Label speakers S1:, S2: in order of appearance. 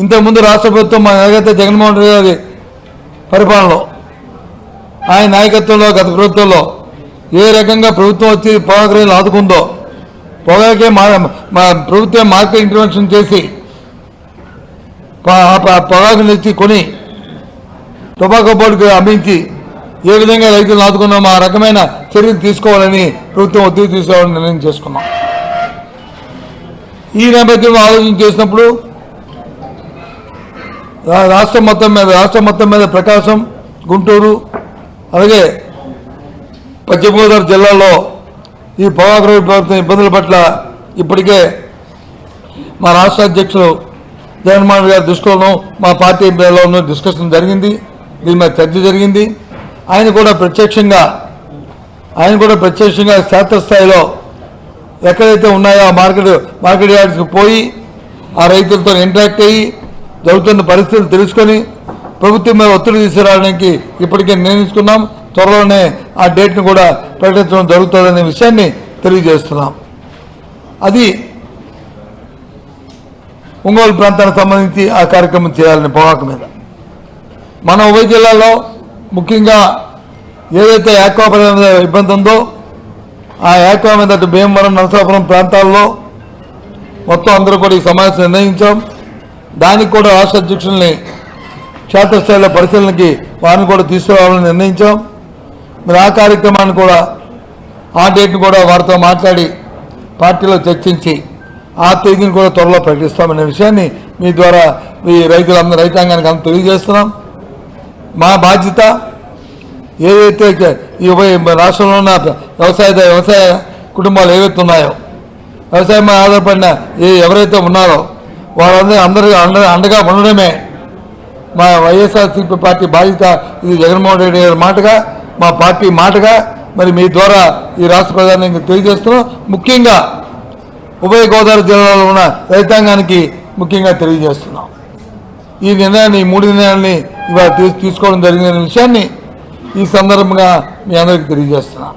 S1: ఇంతకుముందు రాష్ట్ర ప్రభుత్వం మా నాయకత్వ జగన్మోహన్ రెడ్డి గారి పరిపాలనలో ఆయన నాయకత్వంలో గత ప్రభుత్వంలో ఏ రకంగా ప్రభుత్వం వచ్చి పొగాకు రైతులు ఆదుకుందో, పొగాకే మా ప్రభుత్వం మార్కెట్ ఇంటర్వెన్షన్ చేసి పొగాకుని తెచ్చి కొని టొబాకో బోర్డుకి అమ్మించి ఏ విధంగా రైతులను ఆదుకున్నామో ఆ రకమైన చర్యలు తీసుకోవాలని ప్రభుత్వం ఒత్తిడి తీసుకోవాలని నిర్ణయం చేసుకున్నాం. ఈ నేపథ్యంలో ఆలోచన చేసినప్పుడు రాష్ట్రం మొత్తం మీద ప్రకాశం, గుంటూరు, అలాగే పశ్చిమ గోదావరి జిల్లాలో ఈ పొగాకు రైతు ప్రభుత్వం ఇబ్బందుల పట్ల ఇప్పటికే మా రాష్ట్ర అధ్యక్షులు జగన్మోహన్ రెడ్డి గారి దృష్టిలోనూ మా పార్టీ ఎంపీలలోనూ డిస్కషన్ జరిగింది, దీని మీద చర్చ జరిగింది. ఆయన కూడా ప్రత్యక్షంగా క్షేత్రస్థాయిలో ఎక్కడైతే ఉన్నాయో ఆ మార్కెట్ యార్డ్స్కి పోయి ఆ రైతులతో ఇంటరాక్ట్ అయ్యి జరుగుతున్న పరిస్థితులు తెలుసుకొని ప్రభుత్వం మీద ఒత్తిడి తీసుకురావడానికి ఇప్పటికే నిర్ణయించుకున్నాం. త్వరలోనే ఆ డేట్ను కూడా ప్రకటించడం జరుగుతుందనే విషయాన్ని తెలియజేస్తున్నాం. అది ఒంగోలు ప్రాంతానికి సంబంధించి ఆ కార్యక్రమం చేయాలని పొగాకు మీద మన ఉభయ జిల్లాలో ముఖ్యంగా ఏదైతే యాక్వా మీద ఇబ్బంది ఉందో ఆ యాక్వా మీద భీమవరం, నరసాపురం ప్రాంతాల్లో మొత్తం అందరూ కూడా ఈ సమావేశం నిర్ణయించాం. దానికి కూడా రాష్ట్ర అధ్యక్షుల్ని క్షేత్రస్థాయిలో పరిశీలనకి వారిని కూడా తీసుకురావాలని నిర్ణయించాం. మరి ఆ కార్యక్రమాన్ని కూడా ఆ డేట్ని కూడా వారితో మాట్లాడి పార్టీలో చర్చించి ఆ తేదీని కూడా త్వరలో ప్రకటిస్తామనే విషయాన్ని మీ ద్వారా ఈ రైతాంగానికి అంత తెలియజేస్తున్నాం. మా బాధ్యత ఏదైతే ఈ రాష్ట్రంలో ఉన్న వ్యవసాయ కుటుంబాలు ఏవైతే ఉన్నాయో, వ్యవసాయం మీద ఆధారపడిన ఎవరైతే ఉన్నారో వాళ్ళందరూ అండగా ఉండడమే మా వైఎస్ఆర్సీపీ పార్టీ బాధ్యత. ఇది జగన్మోహన్ రెడ్డి గారి మాటగా, మా పార్టీ మాటగా మరి మీ ద్వారా ఈ రాష్ట్ర ప్రధానికి తెలియజేస్తున్నాం. ముఖ్యంగా ఉభయ గోదావరి జిల్లాలో ఉన్న రైతాంగానికి ముఖ్యంగా తెలియజేస్తున్నాం. ఈ నిర్ణయాన్ని, ఈ 3 నిర్ణయాలని ఇవాళ తీసుకోవడం జరిగిన విషయాన్ని ఈ సందర్భంగా మీ అందరికీ తెలియజేస్తున్నాం.